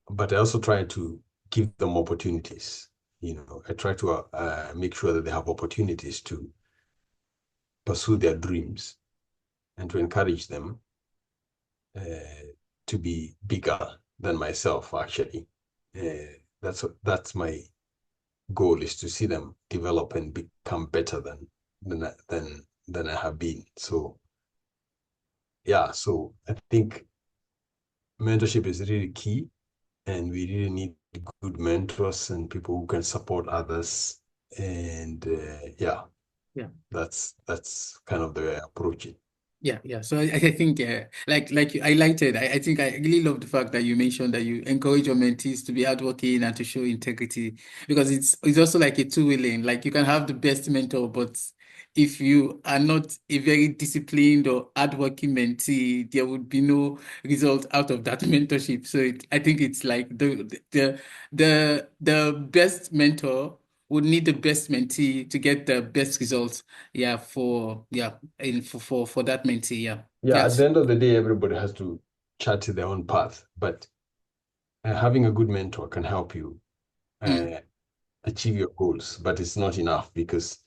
But I also try to give them opportunities. I try to make sure that they have opportunities to pursue their dreams and to encourage them to be bigger than myself, actually. That's my goal, is to see them develop and become better than I have been. So yeah, so I think mentorship is really key, and we really need good mentors and people who can support others. And yeah, that's kind of the way I approach it. Yeah. So I think, like you highlighted, I think I really love the fact that you mentioned that you encourage your mentees to be hardworking and to show integrity, because it's also like a two-way lane. Like, you can have the best mentor, but if you are not a very disciplined or hardworking mentee, there would be no result out of that mentorship. So I think it's like the best mentor would need the best mentee to get the best results. For that mentee. Yeah, Yes. at the end of the day, everybody has to chart their own path, but having a good mentor can help you achieve your goals, but it's not enough, because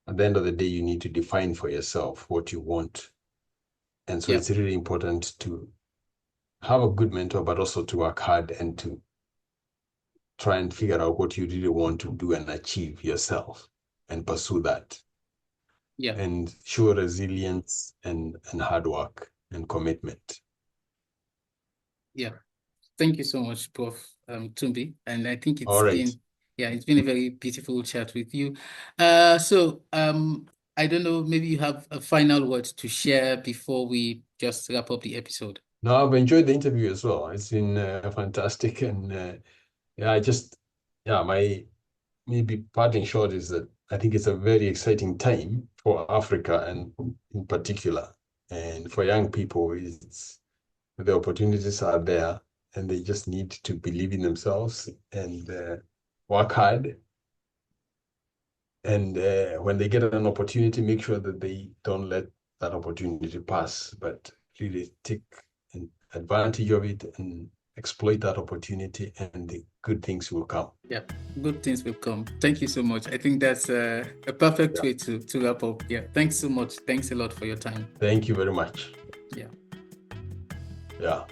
at the end of the day, you need to define for yourself what you want. And so it's really important to have a good mentor, but also to work hard and to try and figure out what you really want to do and achieve yourself and pursue that. And show resilience and hard work and commitment. Thank you so much, Prof. Thumbi. And I think All right. it's been a very beautiful chat with you. So I don't know, maybe you have a final word to share before we just wrap up the episode. No, I've enjoyed the interview as well. It's been fantastic. And my maybe parting shot is that I think it's a very exciting time for Africa, and in particular, and for young people, the opportunities are there, and they just need to believe in themselves and work hard. And when they get an opportunity, make sure that they don't let that opportunity pass, but really take advantage of it and exploit that opportunity, and the good things will come. Yeah, good things will come. Thank you so much. I think that's a perfect way to wrap up. Yeah, thanks so much. Thanks a lot for your time. Thank you very much. Yeah. Yeah.